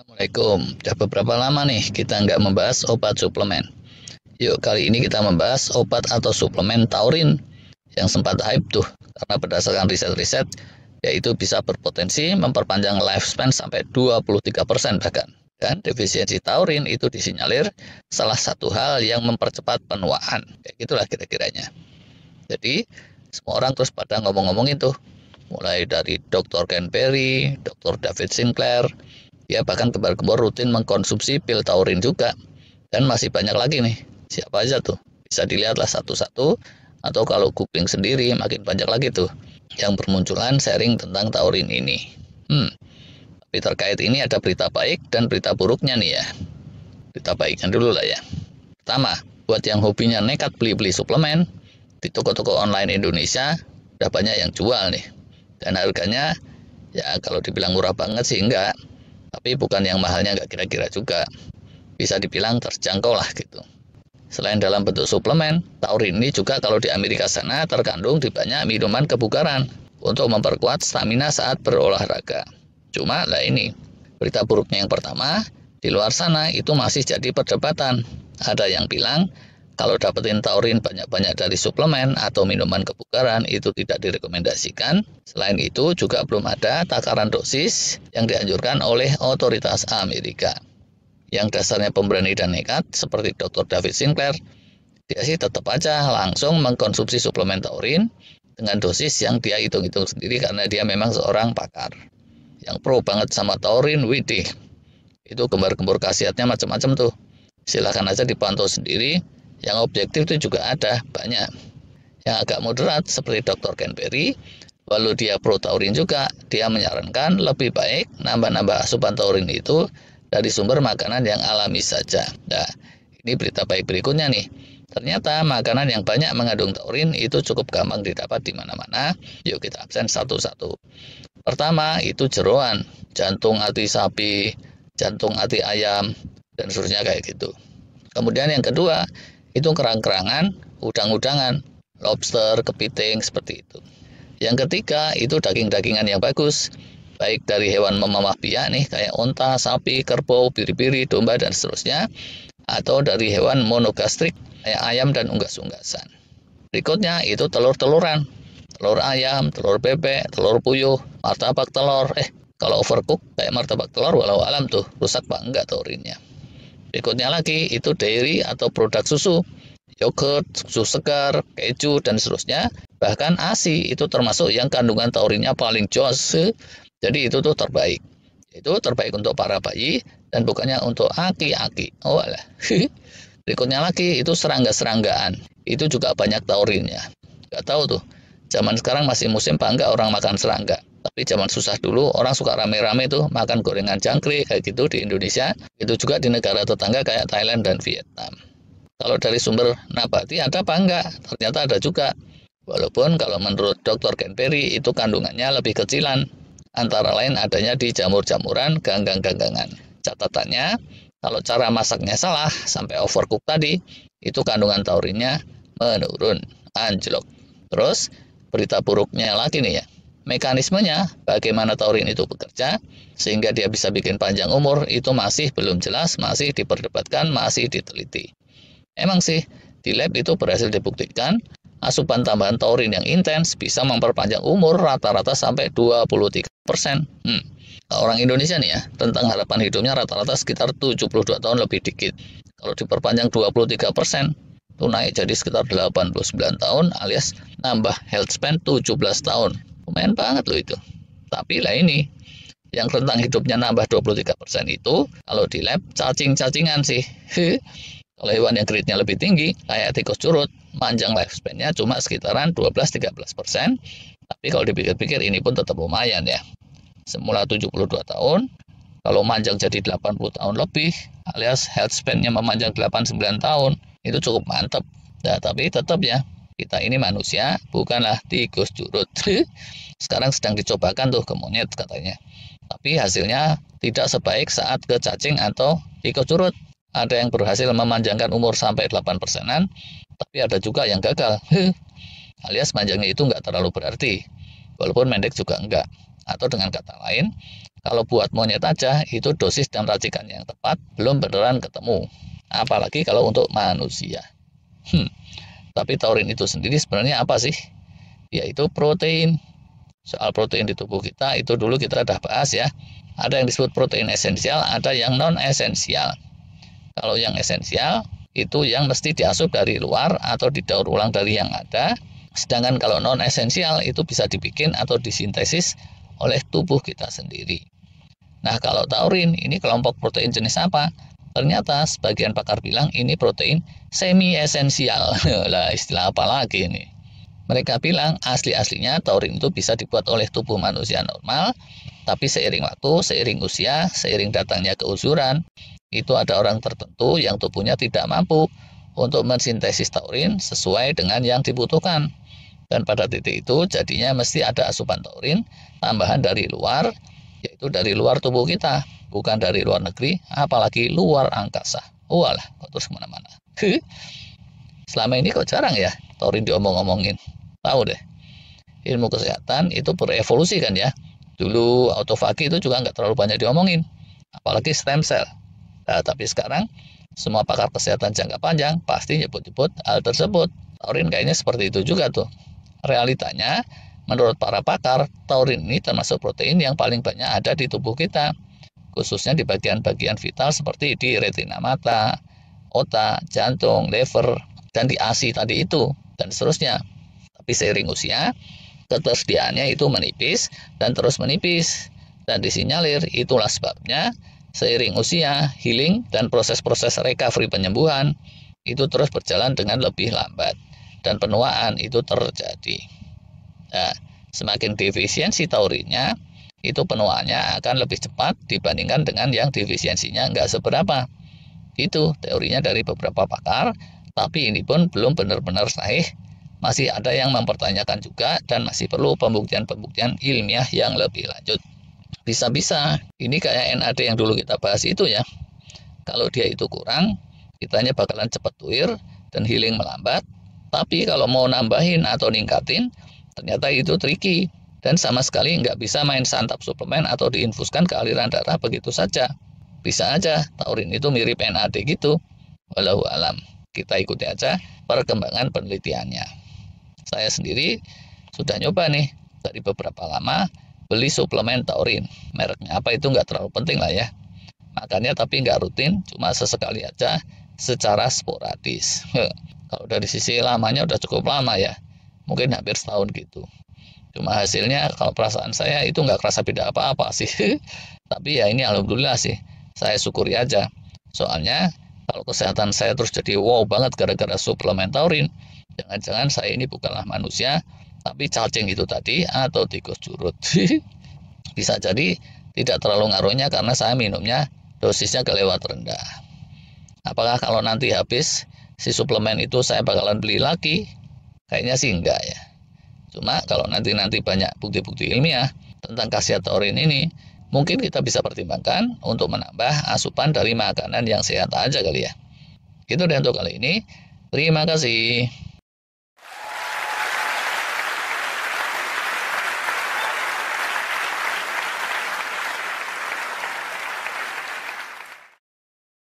Assalamualaikum. Udah beberapa lama nih kita nggak membahas obat suplemen. Yuk kali ini kita membahas obat atau suplemen taurin yang sempat hype tuh karena berdasarkan riset-riset yaitu bisa berpotensi memperpanjang lifespan sampai 23% bahkan. Dan defisiensi taurin itu disinyalir salah satu hal yang mempercepat penuaan. Kayak gitulah kira-kiranya. Jadi semua orang terus pada ngomong-ngomongin tuh. Mulai dari Dr. Ken Perry, Dr. David Sinclair, ya bahkan kembar-kembar rutin mengkonsumsi pil taurin juga. Dan masih banyak lagi nih. Siapa aja tuh? Bisa dilihatlah satu-satu. Atau kalau googling sendiri makin banyak lagi tuh yang bermunculan sharing tentang taurin ini. Tapi terkait ini ada berita baik dan berita buruknya nih ya. Berita baiknya dulu lah ya. Pertama, buat yang hobinya nekat beli-beli suplemen, di toko-toko online Indonesia udah banyak yang jual nih. Dan harganya ya kalau dibilang murah banget sih enggak. Tapi bukan yang mahalnya enggak kira-kira juga. Bisa dibilang terjangkau lah gitu. Selain dalam bentuk suplemen, taurin ini juga kalau di Amerika sana terkandung di banyak minuman kebugaran untuk memperkuat stamina saat berolahraga. Cuma lah ini, berita buruknya yang pertama, di luar sana itu masih jadi perdebatan. Ada yang bilang kalau dapetin taurin banyak-banyak dari suplemen atau minuman kebugaran itu tidak direkomendasikan. Selain itu juga belum ada takaran dosis yang dianjurkan oleh otoritas Amerika. Yang dasarnya pemberani dan nekat seperti Dr. David Sinclair, dia sih tetap aja langsung mengkonsumsi suplemen taurin dengan dosis yang dia hitung-hitung sendiri karena dia memang seorang pakar. Yang pro banget sama taurin, widih, itu gembar-gembor khasiatnya macam-macam tuh. Silahkan aja dipantau sendiri. Yang objektif itu juga ada banyak. Yang agak moderat seperti Dr. Ken Perry, walau dia pro taurin juga, dia menyarankan lebih baik nambah-nambah asupan taurin itu dari sumber makanan yang alami saja. Nah, ini berita baik berikutnya nih. Ternyata makanan yang banyak mengandung taurin itu cukup gampang didapat di mana-mana. Yuk kita absen satu-satu. Pertama itu jeroan, jantung hati sapi, jantung hati ayam, dan seterusnya kayak gitu. Kemudian yang kedua itu kerang-kerangan, udang-udangan, lobster, kepiting, seperti itu. Yang ketiga itu daging-dagingan yang bagus, baik dari hewan memamah biak nih kayak onta, sapi, kerbau, biri-biri, domba, dan seterusnya, atau dari hewan monogastrik kayak ayam dan unggas-unggasan. Berikutnya itu telur-teluran, telur ayam, telur bebek, telur puyuh, martabak telur. Kalau overcook kayak martabak telur walau alam tuh rusak pak enggak taurinnya. Berikutnya lagi itu dairy atau produk susu, yogurt, susu segar, keju, dan seterusnya. Bahkan ASI itu termasuk yang kandungan taurinnya paling jos. Jadi itu tuh terbaik. Itu terbaik untuk para bayi dan bukannya untuk aki-aki. Oh alah. Berikutnya lagi itu serangga-seranggaan. Itu juga banyak taurinnya. Gak tahu tuh. Zaman sekarang masih musim apa enggak orang makan serangga. Tapi zaman susah dulu orang suka rame-rame tuh makan gorengan jangkrik kayak gitu di Indonesia. Itu juga di negara tetangga kayak Thailand dan Vietnam. Kalau dari sumber nabati ada apa enggak? Ternyata ada juga. Walaupun kalau menurut Dr. Ken Perry itu kandungannya lebih kecilan. Antara lain adanya di jamur-jamuran, ganggang-ganggangan. Catatannya, kalau cara masaknya salah sampai overcook tadi, itu kandungan taurinnya menurun, anjlok. Terus berita buruknya lagi nih ya. Mekanismenya, bagaimana taurin itu bekerja, sehingga dia bisa bikin panjang umur, itu masih belum jelas, masih diperdebatkan, masih diteliti. Emang sih, di lab itu berhasil dibuktikan, asupan tambahan taurin yang intens bisa memperpanjang umur rata-rata sampai 23%. Orang Indonesia nih ya, tentang harapan hidupnya rata-rata sekitar 72 tahun lebih dikit. Kalau diperpanjang 23%, itu naik jadi sekitar 89 tahun alias nambah health span 17 tahun. Lumayan banget loh itu. Tapi lah ini, yang rentang hidupnya nambah 23% itu, kalau di lab cacing-cacingan sih. Kalau hewan yang grade-nya lebih tinggi, kayak tikus curut, panjang lifespan-nya cuma sekitaran 12-13%. Tapi kalau dipikir-pikir ini pun tetap lumayan ya. Semula 72 tahun, kalau manjang jadi 80 tahun lebih, alias health span-nya memanjang 89 tahun, itu cukup mantap. Nah, tapi tetap ya, kita ini manusia, bukanlah tikus curut. Sekarang sedang dicobakan tuh ke monyet katanya. Tapi hasilnya tidak sebaik saat ke cacing atau tikus curut. Ada yang berhasil memanjangkan umur sampai 8%-an, tapi ada juga yang gagal. Alias panjangnya itu nggak terlalu berarti, walaupun pendek juga enggak. Atau dengan kata lain, kalau buat monyet aja itu dosis dan racikan yang tepat belum beneran ketemu. Apalagi kalau untuk manusia. Tapi taurin itu sendiri sebenarnya apa sih? Yaitu protein. Soal protein di tubuh kita itu dulu kita udah bahas ya. Ada yang disebut protein esensial, ada yang non esensial. Kalau yang esensial itu yang mesti diasup dari luar atau didaur ulang dari yang ada. Sedangkan kalau non esensial itu bisa dibikin atau disintesis oleh tubuh kita sendiri. Nah, kalau taurin ini kelompok protein jenis apa? Ternyata sebagian pakar bilang ini protein semi esensial. Lah, istilah apa lagi ini? Mereka bilang asli-aslinya taurin itu bisa dibuat oleh tubuh manusia normal, tapi seiring waktu, seiring usia, seiring datangnya keusuran, itu ada orang tertentu yang tubuhnya tidak mampu untuk mensintesis taurin sesuai dengan yang dibutuhkan. Dan pada titik itu jadinya mesti ada asupan taurin tambahan dari luar, yaitu dari luar tubuh kita, bukan dari luar negeri, apalagi luar angkasa. Walah, kok terus kemana-mana. Selama ini kok jarang ya taurin diomong-omongin. Tahu deh, ilmu kesehatan itu berevolusi kan ya. Dulu autofagi itu juga nggak terlalu banyak diomongin, apalagi stem cell. Nah, tapi sekarang semua pakar kesehatan jangka panjang pasti nyebut-nyebut hal tersebut. Taurin kayaknya seperti itu juga tuh. Realitanya, menurut para pakar, taurin ini termasuk protein yang paling banyak ada di tubuh kita, khususnya di bagian-bagian vital seperti di retina mata, otak, jantung, liver, dan di ASI tadi itu, dan seterusnya. Tapi seiring usia, ketersediaannya itu menipis dan terus menipis, dan disinyalir itulah sebabnya seiring usia, healing dan proses-proses recovery penyembuhan itu terus berjalan dengan lebih lambat. Dan penuaan itu terjadi. Nah, semakin defisiensi taurinnya, itu penuaannya akan lebih cepat dibandingkan dengan yang defisiensinya nggak seberapa. Itu teorinya dari beberapa pakar, tapi ini pun belum benar-benar sahih. Masih ada yang mempertanyakan juga dan masih perlu pembuktian-pembuktian ilmiah yang lebih lanjut. Bisa-bisa ini kayak NAD yang dulu kita bahas itu ya. Kalau dia itu kurang, kitanya bakalan cepat tuir dan healing melambat. Tapi kalau mau nambahin atau ningkatin, ternyata itu tricky. Dan sama sekali nggak bisa main santap suplemen atau diinfuskan ke aliran darah begitu saja. Bisa aja, taurin itu mirip NAD gitu. Walau alam, kita ikuti aja perkembangan penelitiannya. Saya sendiri sudah nyoba nih, dari beberapa lama, beli suplemen taurin. Mereknya apa itu nggak terlalu penting lah ya. Makannya tapi nggak rutin, cuma sesekali aja, secara sporadis. Kalau dari sisi lamanya udah cukup lama ya, mungkin hampir setahun gitu. Cuma hasilnya kalau perasaan saya itu nggak kerasa beda apa-apa sih. Tapi ya ini alhamdulillah sih, saya syukuri aja. Soalnya kalau kesehatan saya terus jadi wow banget gara-gara suplemen taurin, jangan-jangan saya ini bukanlah manusia, tapi cacing itu tadi atau tikus curut. Bisa jadi tidak terlalu ngaruhnya karena saya minumnya dosisnya kelewat rendah. Apakah kalau nanti habis si suplemen itu saya bakalan beli lagi? Kayaknya sih enggak ya. Cuma kalau nanti banyak bukti-bukti ilmiah tentang khasiat taurin ini, mungkin kita bisa pertimbangkan untuk menambah asupan dari makanan yang sehat aja kali ya. Gitu deh untuk kali ini. Terima kasih.